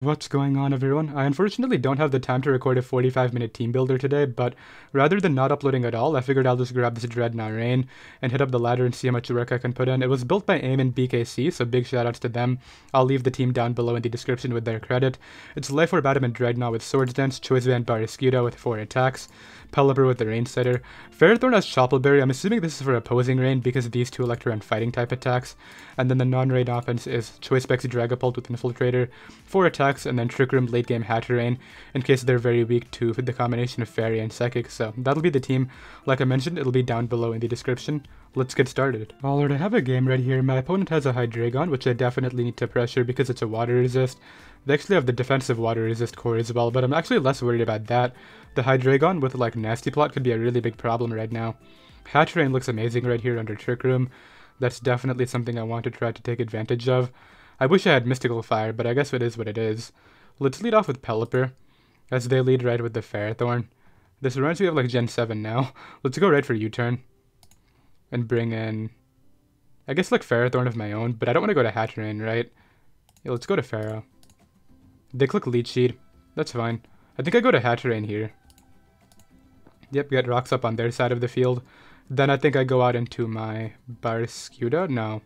What's going on, everyone? I unfortunately don't have the time to record a 45-minute team builder today, but rather than not uploading at all, I figured I'll just grab this Drednaw Rain and hit up the ladder and see how much work I can put in. It was built by AIM and BKC, so big shoutouts to them. I'll leave the team down below in the description with their credit. It's Life Orb Adamant Drednaw with Swords Dance, Choice Band Barraskewda with 4 attacks, Pelipper with the Rain Setter. Ferrothorn has Choppleberry. I'm assuming this is for opposing Rain because these two elect to run fighting type attacks. And then the non-rain offense is Choice Specs Dragapult with Infiltrator, 4 attacks, and then Trick Room late game Hatterene in case they're very weak to the combination of Fairy and Psychic. So that'll be the team. Like I mentioned, it'll be down below in the description. Let's get started. Alright, I have a game right here. My opponent has a Hydreigon, which I definitely need to pressure because it's a water resist. They actually have the defensive water resist core as well, but I'm actually less worried about that. The Hydreigon with like Nasty Plot could be a really big problem right now. Hatterene looks amazing right here under Trick Room. That's definitely something I want to try to take advantage of. I wish I had Mystical Fire, but I guess it is what it is. Let's lead off with Pelipper, as they lead right with the Ferrothorn. This reminds me of like Gen 7 now. Let's go right for U-turn. And bring in, I guess like Ferrothorn of my own, but I don't want to go to Hatterene, right? Yeah, let's go to Ferro. They click Leech Seed. That's fine. I think I go to Hatterene here. Yep, get rocks up on their side of the field. Then I think I go out into my Barraskewda. No.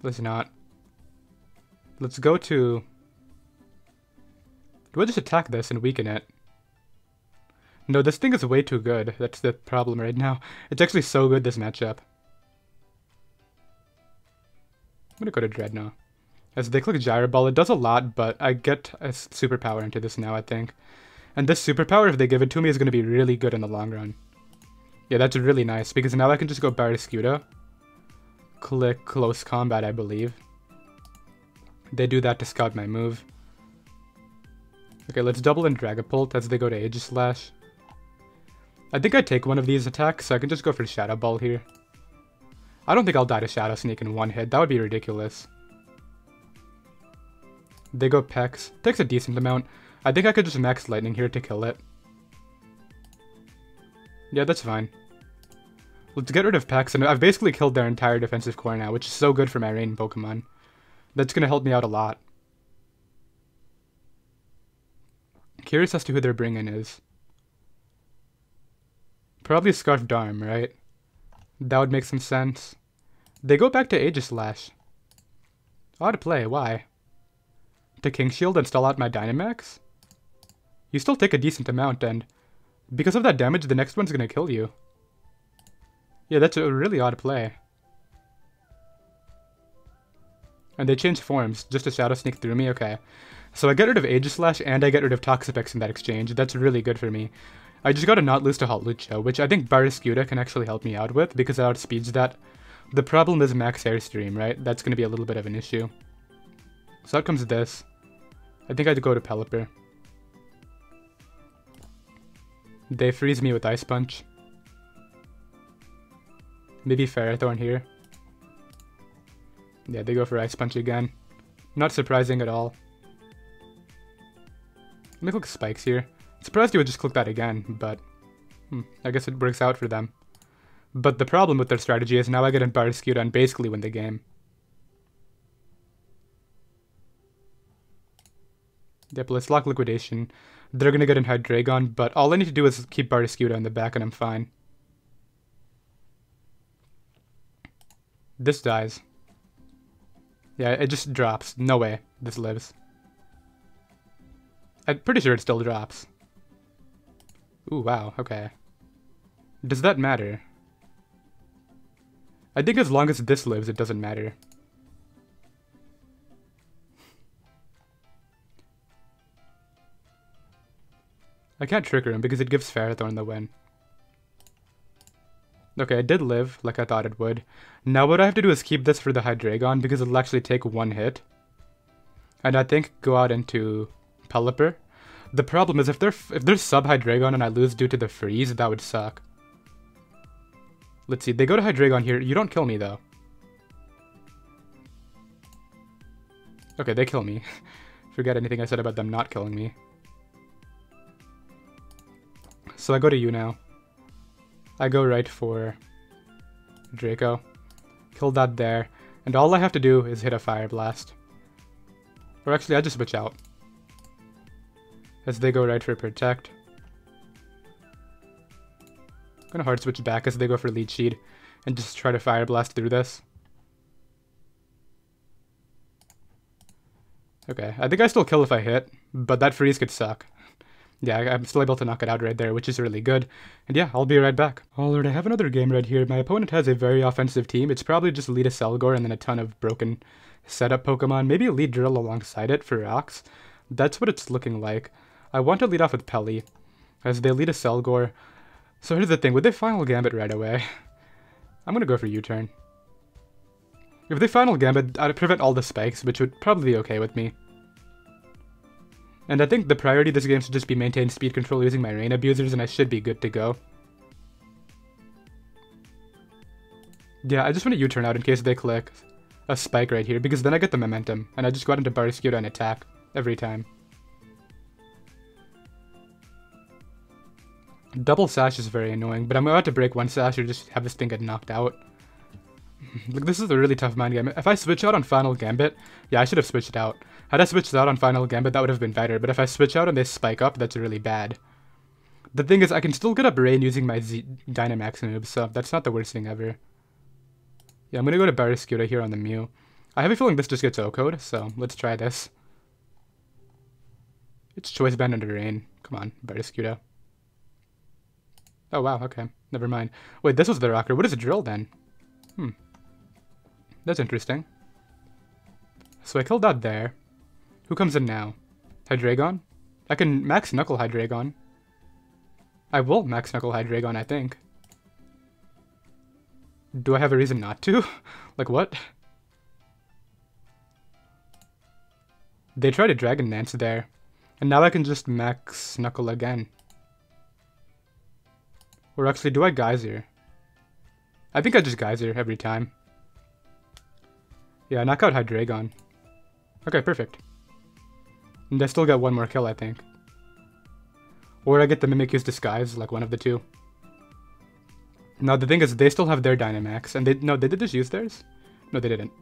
Let's not. Let's go to... Do I just attack this and weaken it? No, this thing is way too good. That's the problem right now. It's actually so good, this matchup. I'm gonna go to Drednaw. As they click Gyro Ball, it does a lot, but I get a superpower into this now, I think. And this superpower, if they give it to me, is going to be really good in the long run. Yeah, that's really nice, because now I can just go Barraskewda. Click Close Combat, I believe. They do that to scout my move. Okay, let's double in Dragapult as they go to Aegislash. I think I take one of these attacks, so I can just go for Shadow Ball here. I don't think I'll die to Shadow Sneak in one hit. That would be ridiculous. They go Pex. Takes a decent amount. I think I could just max Lightning here to kill it. Yeah, that's fine. Let's get rid of Pex, and I've basically killed their entire defensive core now, which is so good for my Rain Pokemon. That's going to help me out a lot. Curious as to who their bring-in is. Probably Scarf Darm, right? That would make some sense. They go back to Aegislash. Odd play, why? To King Shield and stall out my Dynamax? You still take a decent amount, and because of that damage, the next one's gonna kill you. Yeah, that's a really odd play. And they change forms, just to Shadow Sneak through me? Okay. So I get rid of Aegislash, and I get rid of Toxapex in that exchange. That's really good for me. I just gotta not lose to Hotlucho, which I think Barraskewda can actually help me out with, because it outspeeds that. The problem is Max Airstream, right? That's gonna be a little bit of an issue. So out comes this. I think I'd go to Pelipper. They freeze me with Ice Punch. Maybe Ferrothorn here. Yeah, they go for Ice Punch again. Not surprising at all. Let me click Spikes here. Surprised you would just click that again, but I guess it works out for them. But the problem with their strategy is now I get in Barraskewda and basically win the game. Yep, let's lock Liquidation. They're gonna get in Hydreigon, but all I need to do is keep Barraskewda in the back and I'm fine. This dies. Yeah, it just drops. No way this lives. I'm pretty sure it still drops. Ooh, wow, okay. Does that matter? I think as long as this lives, it doesn't matter. I can't trigger him because it gives Ferrothorn the win. Okay, it did live, like I thought it would. Now what I have to do is keep this for the Hydreigon because it'll actually take one hit. And I think go out into Pelipper. The problem is if there's sub-Hydreigon and I lose due to the freeze, that would suck. Let's see, they go to Hydreigon here. You don't kill me though. Okay, they kill me. Forget anything I said about them not killing me. So I go to you now. I go right for Draco. Kill that there. And all I have to do is hit a Fire Blast. Or actually, I just switch out. As they go right for Protect. I'm gonna hard switch back as they go for Leech Seed. And just try to Fire Blast through this. Okay, I think I still kill if I hit, but that freeze could suck. Yeah, I'm still able to knock it out right there, which is really good. And yeah, I'll be right back. Alright, I have another game right here. My opponent has a very offensive team. It's probably just lead a Selgor and then a ton of broken setup Pokemon. Maybe a lead Drill alongside it for rocks. That's what it's looking like. I want to lead off with Pelly, as they lead a Selgor. So here's the thing, would they Final Gambit right away? I'm gonna go for U-turn. If they Final Gambit, I'd prevent all the spikes, which would probably be okay with me. And I think the priority of this game should just be maintain speed control using my Rain Abusers, and I should be good to go. Yeah, I just want to U-turn out in case they click a spike right here, because then I get the momentum, and I just go out into Barraskewda and attack every time. Double Sash is very annoying, but I'm about to break one Sash or just have this thing get knocked out. Like, this is a really tough mind game. If I switch out on Final Gambit, yeah, I should have switched out. Had I switched out on Final Gambit, that would have been better, but if I switch out and they spike up, that's really bad. The thing is, I can still get up Rain using my Dynamax moves, so that's not the worst thing ever. Yeah, I'm gonna go to Barraskewda here on the Mew. I have a feeling this just gets O-code, so let's try this. It's Choice Band under Rain. Come on, Barraskewda. Oh wow, okay. Never mind. Wait, this was the Rocker. What is a Drill then? That's interesting. So I killed that there. Who comes in now? Hydreigon? I can Max Knuckle Hydreigon. I will Max Knuckle Hydreigon, I think. Do I have a reason not to? Like, what? They tried a Dragon Dance there. And now I can just Max Knuckle again. Or actually, do I Geyser? I think I just Geyser every time. Yeah, knock out Hydreigon. Okay, perfect. And I still got one more kill, I think. Or I get the Mimikyu's Disguise, like one of the two. Now, the thing is, they still have their Dynamax. And they did just use theirs? No, they didn't.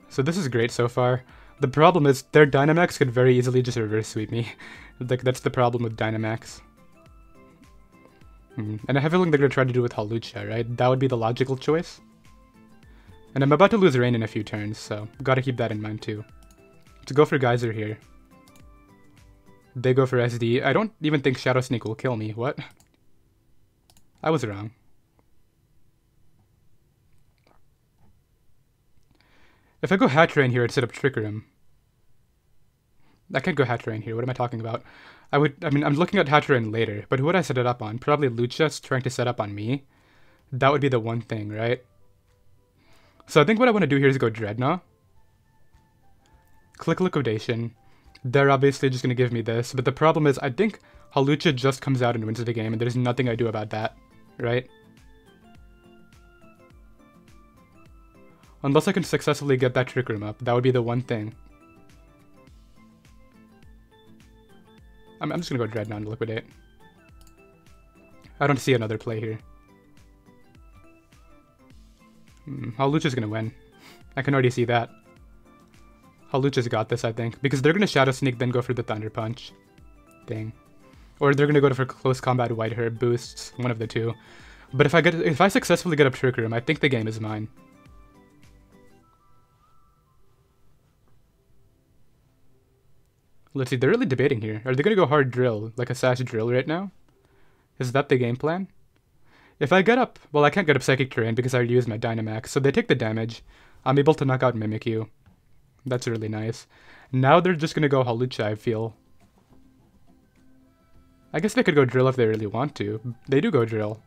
So this is great so far. The problem is, their Dynamax could very easily just reverse sweep me. Like, that's the problem with Dynamax. And I have a feeling they're going to try to do it with Hawlucha, right? That would be the logical choice. And I'm about to lose Rain in a few turns, so gotta keep that in mind too. To go for Geyser here. They go for SD. I don't even think Shadow Sneak will kill me. What? I was wrong. If I go Hatterene here, I'd set up Trick Room. I can't go Hatterene here. What am I talking about? I mean, I'm looking at Hatterene later, but who would I set it up on? Probably Lucha's trying to set up on me. That would be the one thing, right? So I think what I want to do here is go Drednaw. Click Liquidation. They're obviously just going to give me this, but the problem is I think Hawlucha just comes out and wins the game, and there's nothing I do about that, right? Unless I can successfully get that Trick Room up, that would be the one thing. I'm just going to go Drednaw and Liquidate. I don't see another play here. Hawlucha's going to win. I can already see that. Hawlucha's got this, I think. Because they're going to Shadow Sneak, then go for the Thunder Punch. Dang. Or they're going to go for Close Combat White Herb boosts. One of the two. But if I successfully get up Trick Room, I think the game is mine. Let's see, they're really debating here. Are they going to go hard Drill, like a Sash Drill right now? Is that the game plan? If I get up... Well, I can't get up Psychic Terrain because I already used my Dynamax, so they take the damage. I'm able to knock out Mimikyu. That's really nice. Now they're just going to go Hawlucha, I feel. I guess they could go Drill if they really want to. They do go Drill.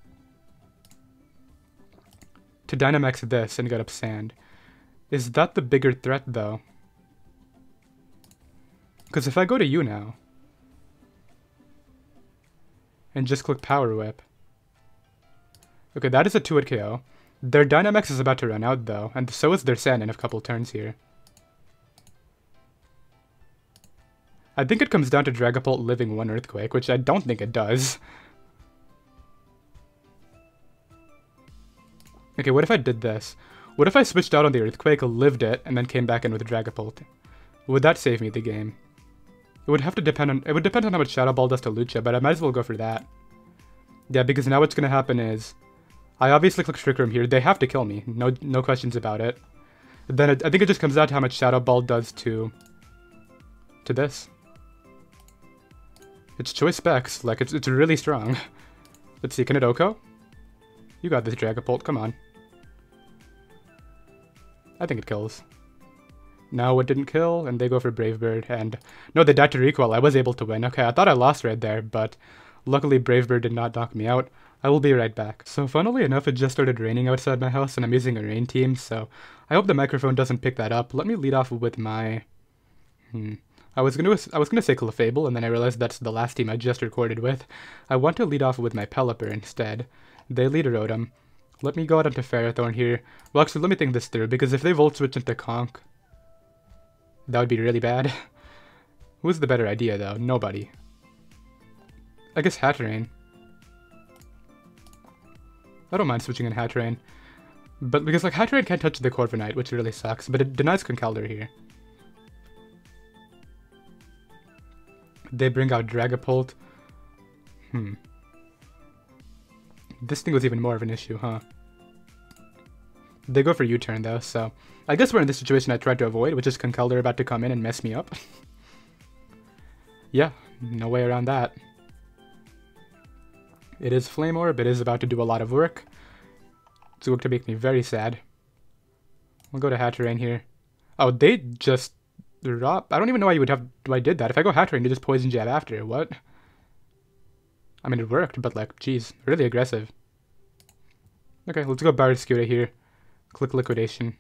To Dynamax this and get up Sand. Is that the bigger threat, though? Because if I go to you now, and just click Power Whip. Okay, that is a 2-hit KO. Their Dynamax is about to run out, though, and so is their Sand in a couple turns here. I think it comes down to Dragapult living one Earthquake, which I don't think it does. Okay, what if I did this? What if I switched out on the Earthquake, lived it, and then came back in with Dragapult? Would that save me the game? It would depend on how much Shadow Ball does to Lucha, but I might as well go for that. Yeah, because now what's gonna happen is I obviously click Trick Room here. They have to kill me. No questions about it. Then I think it just comes down to how much Shadow Ball does to this. It's choice specs. Like, it's really strong. Let's see, can it OHKO? You got this, Dragapult, come on. I think it kills. No, it didn't kill, and they go for Brave Bird, and no, they died to recoil. I was able to win. Okay, I thought I lost right there, but luckily Brave Bird did not knock me out. I will be right back. So funnily enough, it just started raining outside my house, and I'm using a rain team, so I hope the microphone doesn't pick that up. Let me lead off with my... I was gonna say Clefable, and then I realized that's the last team I just recorded with. I want to lead off with my Pelipper instead. They lead Rotom. Let me go out onto Ferrothorn here. Well, actually, let me think this through, because if they Volt Switch into Conk, that would be really bad. Who's the better idea, though? Nobody. I guess Hatterene. I don't mind switching in Hatterene. But because, like, Hatterene can't touch the Corviknight, which really sucks, but it denies Conkeldurr here. They bring out Dragapult. This thing was even more of an issue, huh? They go for U-turn, though, so... I guess we're in the situation I tried to avoid, which is Conkeldurr about to come in and mess me up. Yeah, no way around that. It is Flame Orb, it is about to do a lot of work. It's going to make me very sad. We'll go to Hatterene here. Oh, they just... drop? I don't even know why you would have... why I did that. If I go Hatterene, you just Poison Jab after. What? I mean, it worked, but like, geez, really aggressive. Okay, let's go Barraskewda here. Click Liquidation.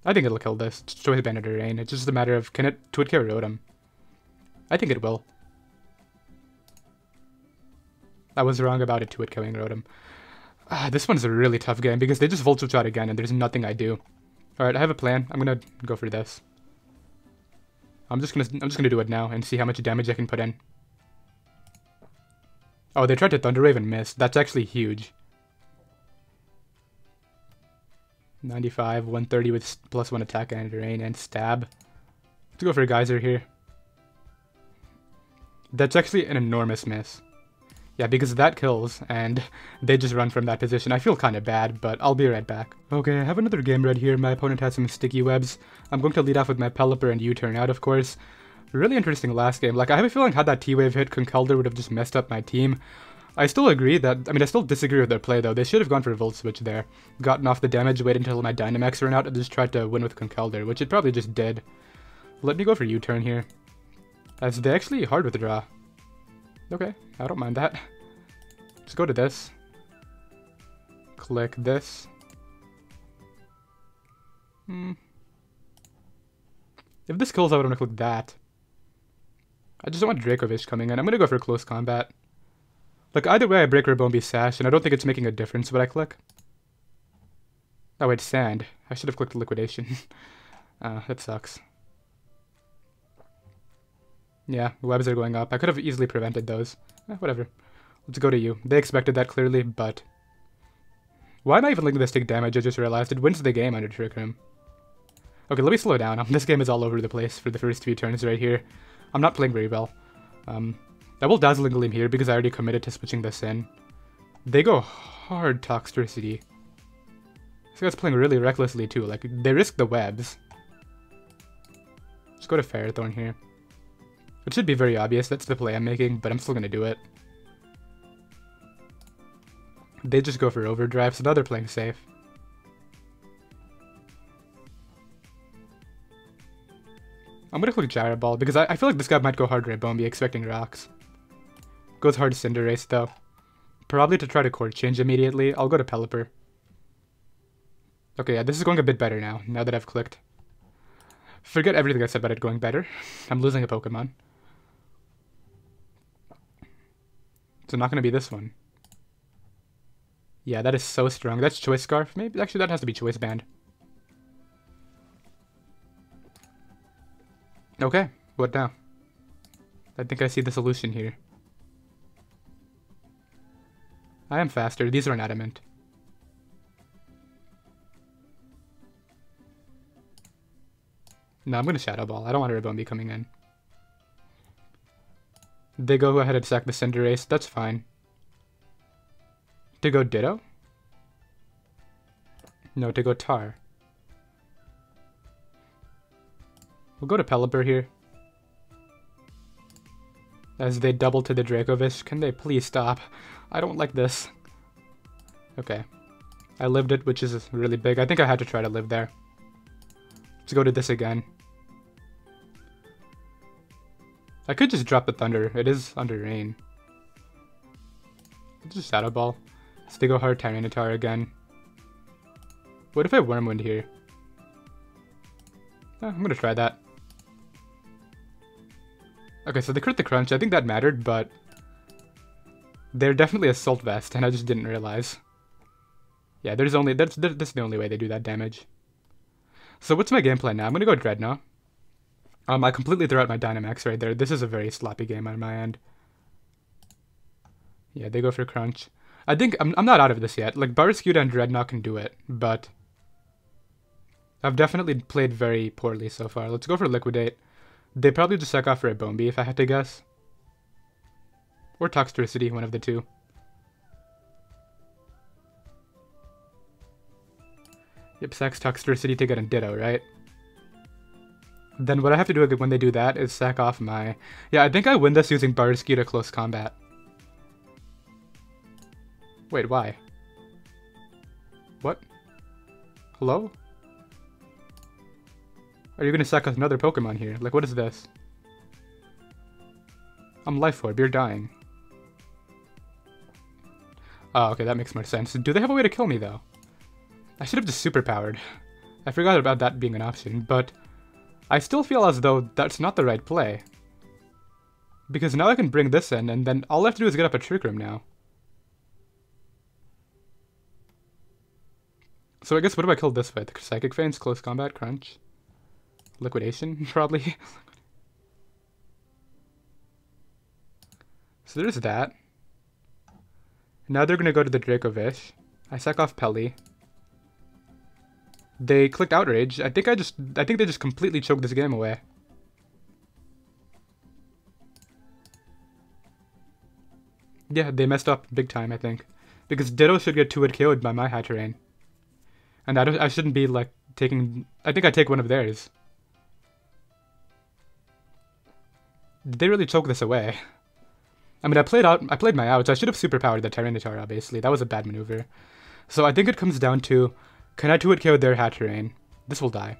I think it'll kill this. It's Choice Banded or Rain. It's just a matter of, can it Twitch-Kill Rotom? I think it will. I was wrong about it Twitch-Killing Rotom. This one's a really tough game because they just Volt Switch out again and there's nothing I do. Alright, I have a plan. I'm gonna go for this. I'm just gonna do it now and see how much damage I can put in. Oh, they tried to Thunder Wave and missed. That's actually huge. 95, 130 with +1 attack and rain and stab. Let's go for a Geyser here. That's actually an enormous miss. Yeah, because that kills, and they just run from that position. I feel kind of bad, but I'll be right back. Okay, I have another game right here. My opponent has some sticky webs. I'm going to lead off with my Pelipper and U-turn out, of course. Really interesting last game. Like, I have a feeling had that T-Wave hit, Conkeldurr would have just messed up my team. I still agree that, I mean, I still disagree with their play, though. They should have gone for a Volt Switch there. Gotten off the damage, waited until my Dynamax ran out, and just tried to win with Conkeldurr, which it probably just did. Let me go for U-turn here. As they actually hard withdraw. Okay, I don't mind that. Just go to this. Click this. If this kills, I would want to click that. I just don't want Dracovish coming in. I'm going to go for close combat. Like, either way, I break Rabombi Sash, and I don't think it's making a difference what I click. Oh, wait, Sand. I should have clicked Liquidation. That sucks. Yeah, webs are going up. I could have easily prevented those. Whatever. Let's go to you. They expected that clearly, but... Why am I even letting this take damage? I just realized it wins the game under Trick Room. Okay, let me slow down. This game is all over the place for the first few turns right here. I'm not playing very well. I will Dazzling Gleam here because I already committed to switching this in. They go hard Toxtricity. This guy's playing really recklessly too. Like, they risk the webs. Just go to Ferrothorn here. It should be very obvious. That's the play I'm making, but I'm still going to do it. They just go for Overdrive, so now they're playing safe. I'm going to click Gyro Ball because I feel like this guy might go hard Rabombi expecting rocks. Goes hard Cinderace though. Probably to try to Core Change immediately. I'll go to Pelipper. Okay, yeah, this is going a bit better now that I've clicked. Forget everything I said about it going better. I'm losing a Pokemon. So not going to be this one. Yeah, that is so strong. That's Choice Scarf. Maybe actually that has to be Choice Band. Okay, what now? I think I see the solution here. I am faster. These are an Adamant. No, I'm gonna Shadow Ball. I don't want a Ribombee coming in. They go ahead and sack the Cinderace. That's fine. To go Ditto? No, to go Tar. We'll go to Pelipper here. As they double to the Dracovish. Can they please stop? I don't like this. Okay. I lived it, which is really big. I think I had to try to live there. Let's go to this again. I could just drop the Thunder. It is under rain. Let's just Shadow Ball. So they go hard Tyranitar again. What if I Wormwind here? I'm gonna try that. Okay, so they crit the Crunch. I think that mattered, but they're definitely Assault Vest, and I just didn't realize. Yeah, that's the only way they do that damage. So what's my game plan now? I'm gonna go Drednaw. I completely threw out my Dynamax right there. This is a very sloppy game on my end. Yeah, they go for Crunch. I think I'm not out of this yet. Like, Barraskewda and Drednaw can do it, but I've definitely played very poorly so far. Let's go for Liquidate. They probably just suck off for a Ribombee, if I had to guess. Or Toxtricity, one of the two. Yep, sacks Toxtricity to get a Ditto, right? Then what I have to do when they do that is sack off my... Yeah, I think I win this using Barraskewda Close Combat. Wait, why? What? Hello? Are you gonna sack another Pokemon here? Like, what is this? I'm Life Orb, you're dying. Oh, okay, that makes more sense. Do they have a way to kill me, though? I should have just superpowered. I forgot about that being an option, but I still feel as though that's not the right play. Because now I can bring this in, and then all I have to do is get up a Trick Room now. So I guess what do I kill this with? Psychic Feint, Close Combat, Crunch? Liquidation, probably. So there's that. Now they're gonna go to the Dracovish. I sack off Pelly. They clicked Outrage. I think they just completely choked this game away. Yeah, they messed up big time, I think. Because Ditto should get 2-hit KO'd by my Hatterene. And I shouldn't be, like, taking... I think I take one of theirs. Did they really choke this away? I mean, I played my outs. I should have superpowered the Tyranitar, obviously. That was a bad maneuver. So I think it comes down to, can I 2-hit KO their Hatterene? This will die.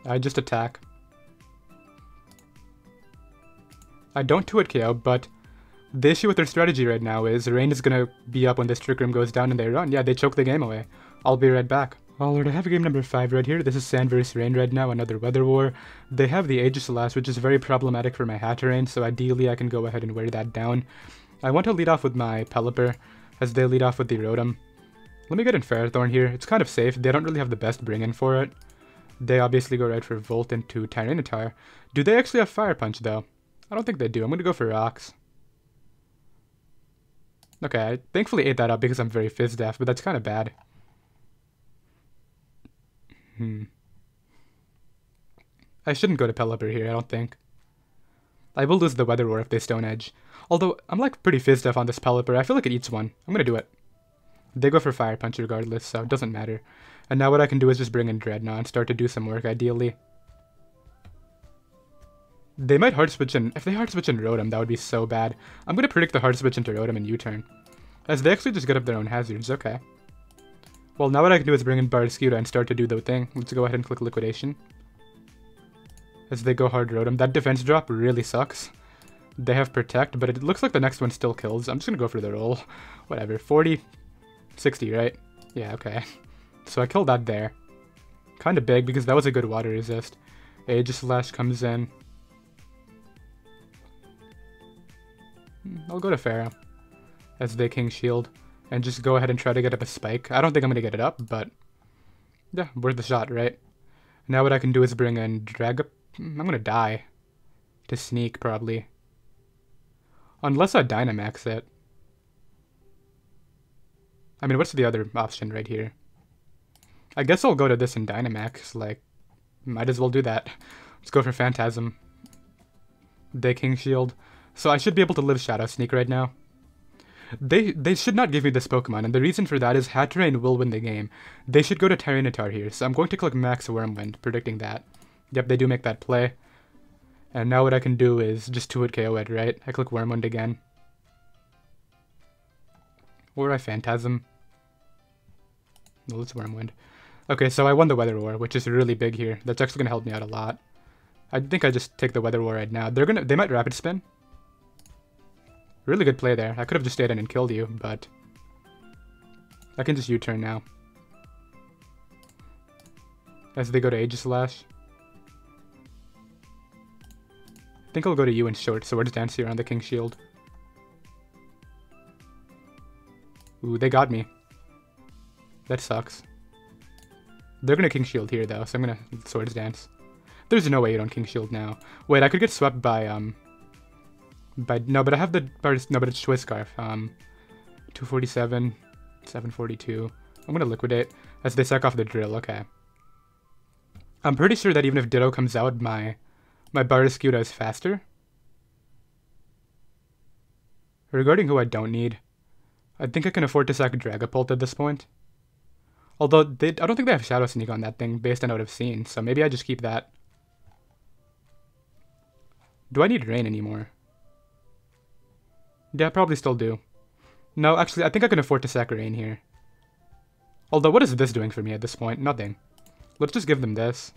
I just attack. I don't 2-hit KO, but the issue with their strategy right now is rain is going to be up when this Trick Room goes down and they run. Yeah, they choke the game away. I'll be right back. Alright, I have game number 5 right here. This is Sand vs Rain right now, another Weather War. They have the Aegislash, which is very problematic for my Hatterene, so ideally I can go ahead and wear that down. I want to lead off with my Pelipper, as they lead off with the Rotom. Let me get in Ferrothorn here. It's kind of safe. They don't really have the best bring-in for it. They obviously go right for Volt into Tyranitar. Do they actually have Fire Punch, though? I don't think they do. I'm going to go for Rocks. Okay, I thankfully ate that up because I'm very Fizz-Deaf, but that's kind of bad. I shouldn't go to Pelipper here, I don't think. I will lose the Weather War if they Stone Edge. Although, I'm like pretty Fizz-Deaf on this Pelipper. I feel like it eats one. I'm gonna do it. They go for Fire Punch regardless, so it doesn't matter. And now what I can do is just bring in Drednaw and start to do some work, ideally. They might Hard Switch in... If they Hard Switch in Rotom, that would be so bad. I'm gonna predict the Hard Switch into Rotom and U-turn. As they actually just get up their own hazards, okay. Well, now what I can do is bring in Barraskewda and start to do the thing. Let's go ahead and click Liquidation. As they go hard Rotom. That defense drop really sucks. They have Protect, but it looks like the next one still kills. I'm just gonna go for the roll. Whatever. 40, 60, right? Yeah, okay. So I killed that there. Kinda big because that was a good water resist. Aegislash comes in. I'll go to Pharaoh. As they King Shield. And just go ahead and try to get up a Spike. I don't think I'm going to get it up, but... yeah, worth the shot, right? Now what I can do is bring in Drag... I'm going to die. To sneak, probably. Unless I Dynamax it. I mean, what's the other option right here? I guess I'll go to this in Dynamax, like, might as well do that. Let's go for Phantasm. They King Shield. So I should be able to live Shadow Sneak right now. They should not give me this Pokemon, and the reason for that is Hatterene will win the game. They should go to Tyranitar here, so I'm going to click Max Wormwind, predicting that. Yep, they do make that play. And now what I can do is just 2-hit KO it, right? I click Wormwind again. Or I Phantasm. No, let's Wormwind. Okay, so I won the Weather War, which is really big here. That's actually going to help me out a lot. I think I just take the Weather War right now. They might Rapid Spin. Really good play there. I could have just stayed in and killed you, but I can just U-turn now. As they go to Aegislash. I think I'll go to you in short, Swords Dance here on the King Shield. Ooh, they got me. That sucks. They're gonna King Shield here though, so I'm gonna Swords Dance. There's no way you don't King Shield now. Wait, I could get swept by no, but I have the no, but it's Choice Scarf. 247, 742. I'm gonna liquidate as they sack off the drill. Okay. I'm pretty sure that even if Ditto comes out, my Barraskewda is faster. Regarding who I don't need, I think I can afford to sack Dragapult at this point. Although I don't think they have Shadow Sneak on that thing based on what I've seen, so maybe I just keep that. Do I need Rain anymore? Yeah, I probably still do. No, actually, I think I can afford to sack Rain here. Although, what is this doing for me at this point? Nothing. Let's just give them this.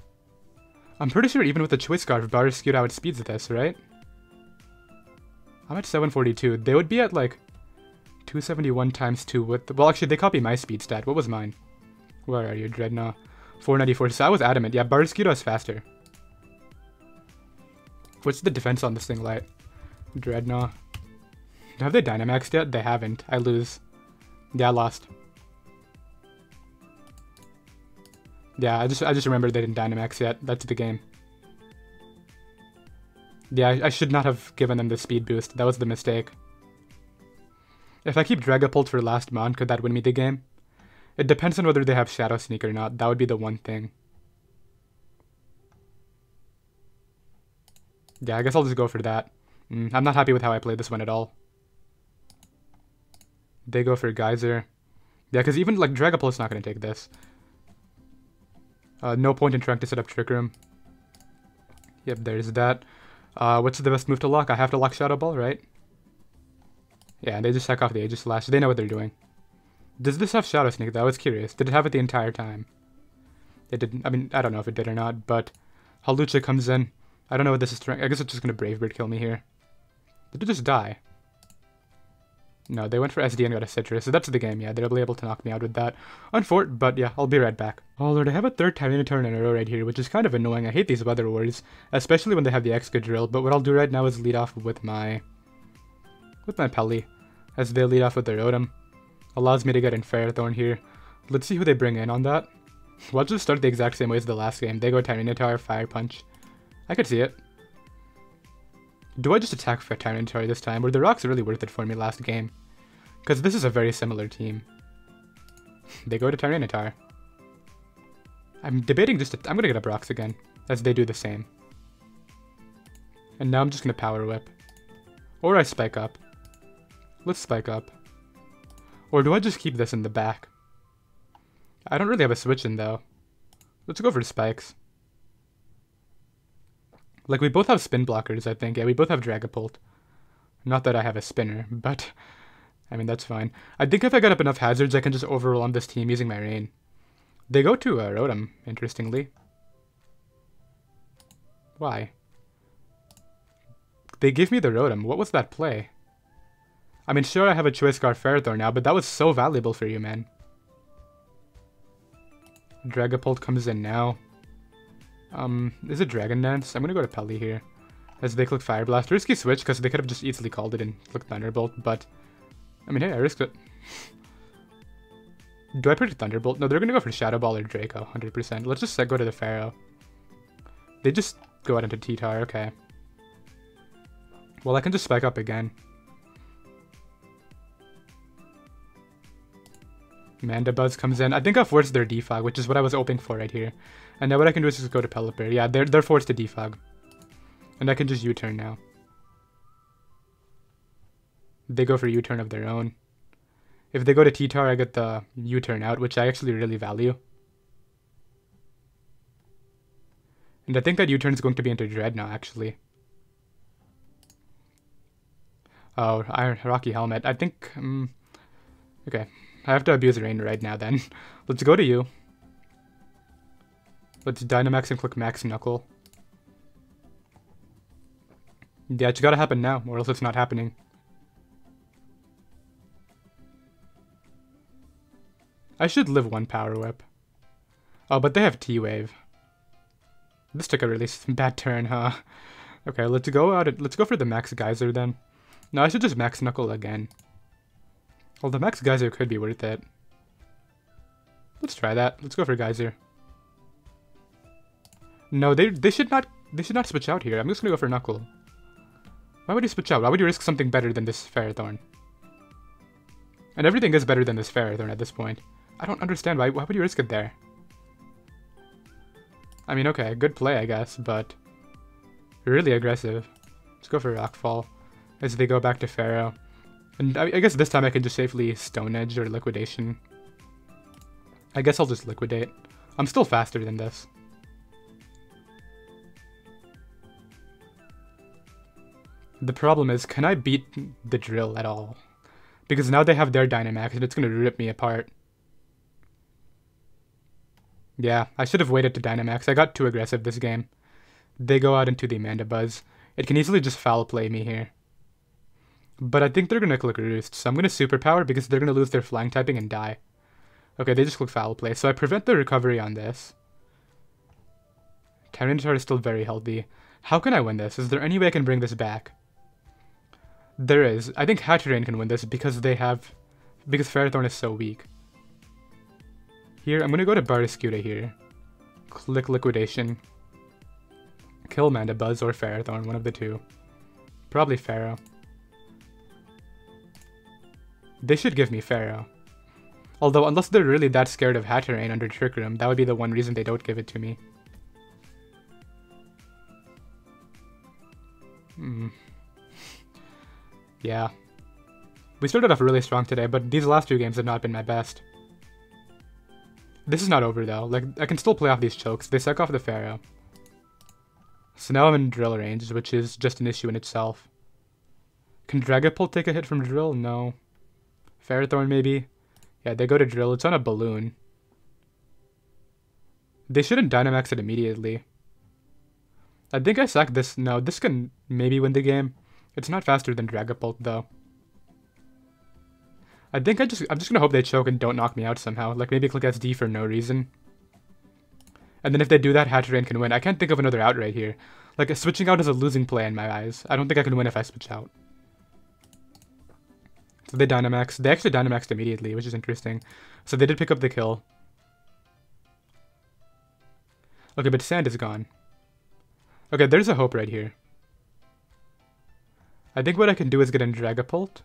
I'm pretty sure even with the Choice Scarf, Barraskewda outspeeds this, right? I'm at 742. They would be at, like, 271 times 2 with... Well, actually, they copy my speed stat. What was mine? Where are you, Drednaw? 494. So I was adamant. Yeah, Barraskewda is faster. What's the defense on this thing like? Drednaw. Have they Dynamaxed yet? They haven't. I lose. Yeah, I lost. Yeah, I just remembered they didn't Dynamax yet. That's the game. Yeah, I should not have given them the speed boost. That was the mistake. If I keep Dragapult for last mon, could that win me the game? It depends on whether they have Shadow Sneak or not. That would be the one thing. Yeah, I guess I'll just go for that. I'm not happy with how I played this one at all. They go for Geyser. Yeah, because even, like, Dragapult's not going to take this. No point in trying to set up Trick Room. Yep, there's that. What's the best move to lock? I have to lock Shadow Ball, right? Yeah, they just sack off the Aegislash. They know what they're doing. Does this have Shadow Sneak, though? I was curious. Did it have it the entire time? It didn't. I mean, I don't know if it did or not, but Hawlucha comes in. I don't know what this is trying. I guess it's just going to Brave Bird kill me here. Did it just die? No, they went for SD and got a Citrus, so that's the game. Yeah, they'll be able to knock me out with that. Unfort, but yeah, I'll be right back. Oh lord, I have a third Tyranitar in a row right here, which is kind of annoying. I hate these Weather Wars, especially when they have the Excadrill, but what I'll do right now is lead off with my Pelly, as they lead off with their Rotom. Allows me to get in Ferrothorn here. Let's see who they bring in on that. We'll just start the exact same way as the last game. They go Tyranitar, Fire Punch. I could see it. Do I just attack for Tyranitar this time? Were the rocks really worth it for me last game? Because this is a very similar team. They go to Tyranitar. I'm debating I'm going to get up rocks again, as they do the same. And now I'm just going to Power Whip. Or I Spike Up. Let's Spike Up. Or do I just keep this in the back? I don't really have a switch in though. Let's go for Spikes. Like, we both have spin blockers, I think. Yeah, we both have Dragapult. Not that I have a spinner, but I mean, that's fine. I think if I get up enough hazards, I can just overroll on this team using my Rain. They go to Rotom, interestingly. Why? They give me the Rotom. What was that play? I mean, sure, I have a Choice Scarf Ferrothorn now, but that was so valuable for you, man. Dragapult comes in now. Is it Dragon Dance? I'm gonna go to Pelly here. As they click Fire Blast. Risky switch, because they could have just easily called it and clicked Thunderbolt, but... I mean, hey, I risked it. Do I predict Thunderbolt? No, they're gonna go for Shadow Ball or Draco, 100%. Let's just go to the Pharaoh. They just go out into T-Tar, okay. Well, I can just Spike Up again. Mandibuzz comes in. I think I'll force their defog, which is what I was hoping for right here. And now what I can do is just go to Pelipper. Yeah, they're forced to defog. And I can just U-turn now. They go for U-turn of their own. If they go to T-Tar, I get the U-turn out, which I actually really value. And I think that U-turn is going to be into Drednaw, actually. Oh, Rocky Helmet. I think... okay. I have to abuse Rain right now, then. Let's go to you. Let's Dynamax and click Max Knuckle. Yeah, it's gotta happen now, or else it's not happening. I should live one Power Whip. Oh, but they have T-Wave. This took a really bad turn, huh? Okay, let's go for the Max Geyser then. No, I should just Max Knuckle again. Well, the Max Geyser could be worth it. Let's try that. Let's go for Geyser. No, they should not switch out here. I'm just gonna go for Knuckle. Why would you switch out? Why would you risk something better than this Ferrothorn? And everything is better than this Ferrothorn at this point. I don't understand why would you risk it there? I mean, okay, good play, I guess, but really aggressive. Let's go for Rockfall as they go back to Pharaoh. And I guess this time I can just safely Stone Edge or Liquidation. I guess I'll just Liquidate. I'm still faster than this. The problem is, can I beat the Drill at all? Because now they have their Dynamax and it's going to rip me apart. Yeah, I should have waited to Dynamax. I got too aggressive this game. They go out into the Mandibuzz. It can easily just foul play me here. But I think they're going to click Roost, so I'm going to Superpower because they're going to lose their Flying typing and die. Okay, they just click Foul Play, so I prevent the recovery on this. Tyranitar is still very healthy. How can I win this? Is there any way I can bring this back? There is. I think Hatterene can win this because Ferrothorn is so weak. Here, I'm going to go to Barraskewda here. Click Liquidation. Kill Mandibuzz or Ferrothorn, one of the two. Probably Pharaoh. They should give me Pharaoh. Although, unless they're really that scared of Hatterene under Trick Room, that would be the one reason they don't give it to me. Yeah. We started off really strong today, but these last two games have not been my best. This is not over though. Like, I can still play off these chokes. They suck off the Pharaoh. So now I'm in Drill range, which is just an issue in itself. Can Dragapult take a hit from Drill? No. Ferrothorn maybe? Yeah, they go to Drill. It's on a balloon. They shouldn't Dynamax it immediately. I think I sack this. No, this can maybe win the game. It's not faster than Dragapult though. I think I'm just gonna hope they choke and don't knock me out somehow. Like maybe click SD for no reason. And then if they do that, Hatterene can win. I can't think of another out right here. Like switching out is a losing play in my eyes. I don't think I can win if I switch out. So they Dynamax. They actually Dynamaxed immediately, which is interesting. So they did pick up the kill. Okay, but Sand is gone. Okay, there's a hope right here. I think what I can do is get in Dragapult.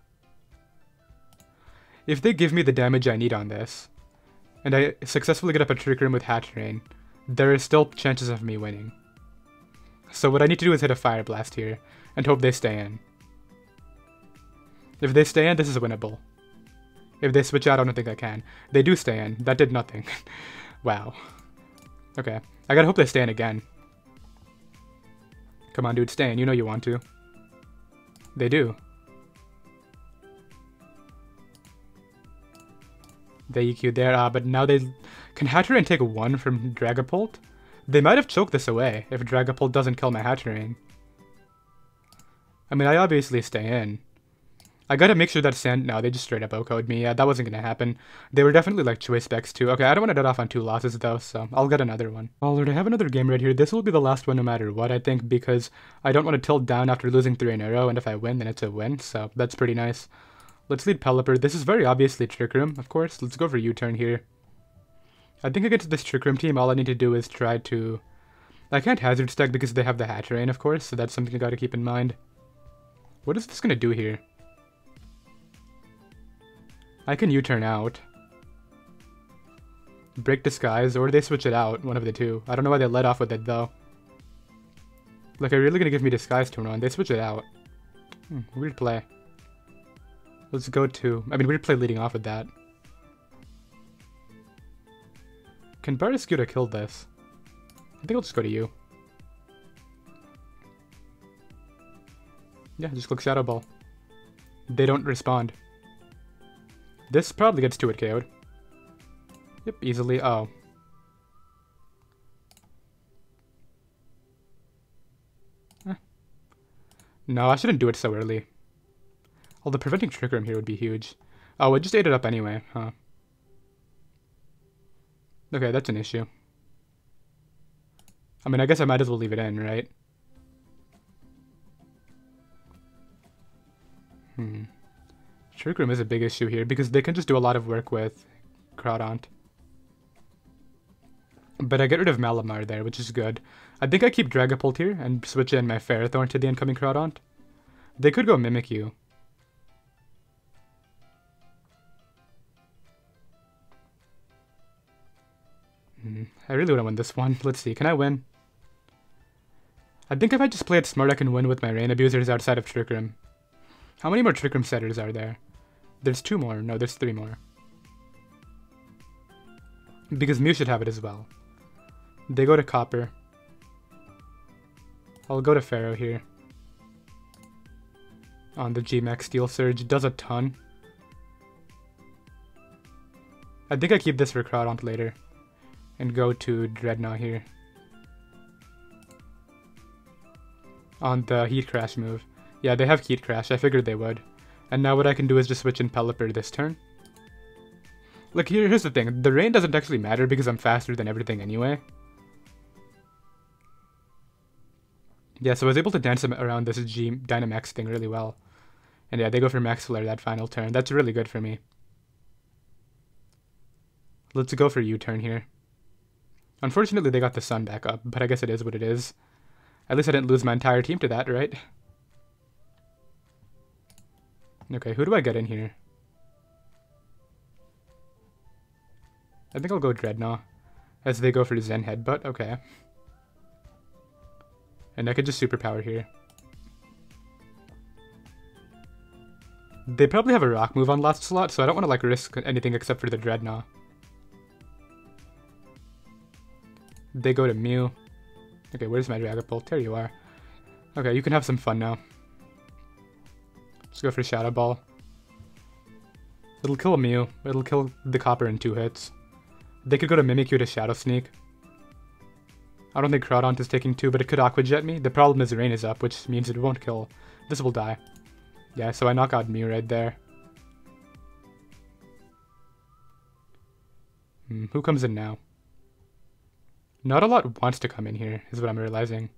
If they give me the damage I need on this, and I successfully get up a Trick Room with Hatterene, there is still chances of me winning. So what I need to do is hit a Fire Blast here, and hope they stay in. If they stay in, this is winnable. If they switch out, I don't think I can. They do stay in. That did nothing. Wow. Okay. I gotta hope they stay in again. Come on, dude, stay in. You know you want to. They do. They EQ there, but now they... Can Hatterene take one from Dragapult? They might have choked this away if Dragapult doesn't kill my Hatterene. I mean, I obviously stay in. I gotta make sure that Sand... No, they just straight up OHKO'd me. Yeah, that wasn't gonna happen. They were definitely like choice specs too. Okay, I don't want to dead off on 2 losses though, so I'll get another one. Alright, I have another game right here. This will be the last one no matter what, I think, because I don't want to tilt down after losing 3 in a row, and if I win, then it's a win, so that's pretty nice. Let's lead Pelipper. This is very obviously Trick Room, of course. Let's go for U-turn here. I think against this Trick Room team, all I need to do is try to... I can't Hazard Stack because they have the Hatterene, of course, so that's something I gotta keep in mind. What is this gonna do here? I can U-turn out. Break Disguise, or they switch it out, one of the two. I don't know why they let off with it, though. Like, are you really gonna give me Disguise turn on? They switch it out. Weird play. Let's go to... I mean, weird play leading off with that. Can Barascuda kill this? I think I'll just go to you. Yeah, just click Shadow Ball. They don't respond. This probably gets 2-hit KO'd. Yep, easily. Oh. No, I shouldn't do it so early. Although preventing Trick Room here would be huge. Oh, it just ate it up anyway, huh? Okay, that's an issue. I mean, I guess I might as well leave it in, right? Trick Room is a big issue here because they can just do a lot of work with Groudon. But I get rid of Malamar there, which is good. I think I keep Dragapult here and switch in my Ferrothorn to the incoming Groudon. They could go Mimikyu. I really want to win this one. Let's see, can I win? I think if I just play it smart, I can win with my Rain Abusers outside of Trick Room. How many more Trick Room setters are there? There's 2 more. No, there's 3 more. Because Mew should have it as well. They go to Copper. I'll go to Pharaoh here. On the G-Max Steel Surge. Does a ton. I think I keep this for Groudon later. And go to Drednaw here. On the Heat Crash move. Yeah, they have Heat Crash. I figured they would. And now what I can do is just switch in Pelipper this turn. Look, here's the thing. The rain doesn't actually matter because I'm faster than everything anyway. Yeah, so I was able to dance around this Dynamax thing really well. And yeah, they go for Max Flare that final turn. That's really good for me. Let's go for U-turn here. Unfortunately, they got the sun back up, but I guess it is what it is. At least I didn't lose my entire team to that, right? Okay, who do I get in here? I think I'll go Drednaw, as they go for Zen Headbutt. Okay. And I could just Superpower here. They probably have a Rock move on last slot, so I don't want to like risk anything except for the Drednaw. They go to Mew. Okay, where's my Dragapult? There you are. Okay, you can have some fun now. Let's go for Shadow Ball. It'll kill Mew. It'll kill the Copper in 2 hits. They could go to Mimikyu to Shadow Sneak. I don't think Groudon is taking 2, but it could Aqua Jet me. The problem is Rain is up, which means it won't kill. This will die. Yeah, so I knock out Mew right there. Who comes in now? Not a lot wants to come in here, is what I'm realizing.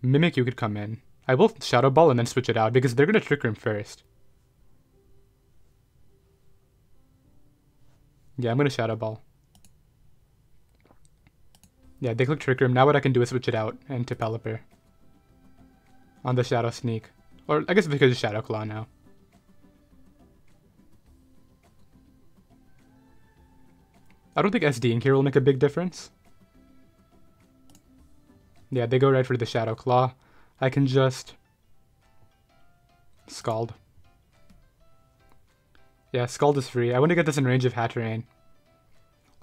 Mimikyu could come in. I will Shadow Ball and then switch it out, because they're going to Trick Room first. Yeah, I'm going to Shadow Ball. Yeah, they click Trick Room. Now what I can do is switch it out and to Pelipper. On the Shadow Sneak. Or, I guess because of Shadow Claw now. I don't think SDing here will make a big difference. Yeah, they go right for the Shadow Claw. I can just Scald. Yeah, Scald is free. I want to get this in range of Hatterene.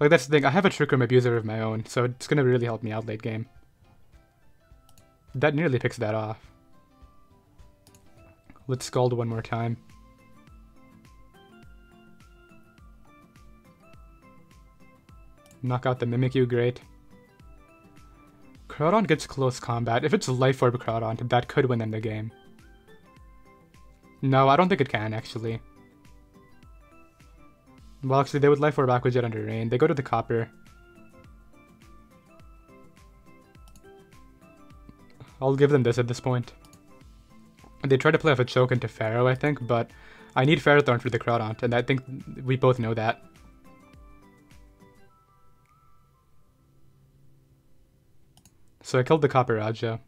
Like, that's the thing. I have a Trick Room Abuser of my own, so it's going to really help me out late game. That nearly picks that off. Let's Scald one more time. Knock out the Mimikyu, great. Groudon gets close combat. If it's Life Orb Groudon, that could win them the game. No, I don't think it can, actually. Well, actually, they would Life Orb Aqua Jet under Rain. They go to the Copper. I'll give them this at this point. They try to play off a choke into Pharaoh, I think, but I need Ferrothorn for the Groudon, and I think we both know that. So I killed the Copper Raja.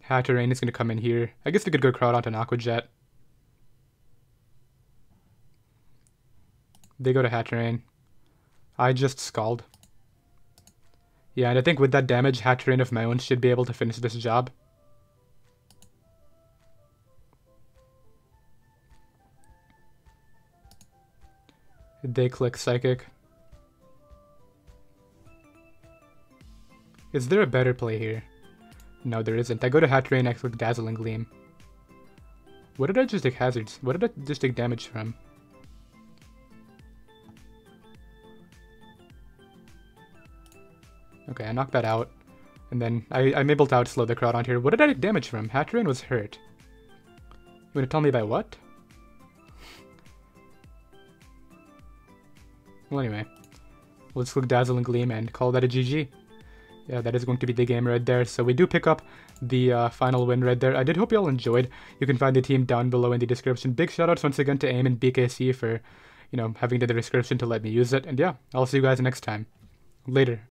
Hatterene is going to come in here. I guess they could go Groudon and Aqua Jet. They go to Hatterene. I just Scald. Yeah, and I think with that damage, Hatterene of my own should be able to finish this job. They click Psychic. Is there a better play here? No, there isn't. I go to Hatterene, I click Dazzling Gleam. What did I just take hazards? What did I just take damage from? Okay, I knocked that out. And then I'm able to outslow the crowd on here. What did I take damage from? Hatterene was hurt. You wanna tell me by what? Well, anyway. Let's click Dazzling Gleam and call that a GG. Yeah, that is going to be the game right there. So we do pick up the final win right there. I did hope you all enjoyed. You can find the team down below in the description. Big shoutouts once again to AIM and BKC for, having the description to let me use it. And yeah, I'll see you guys next time. Later.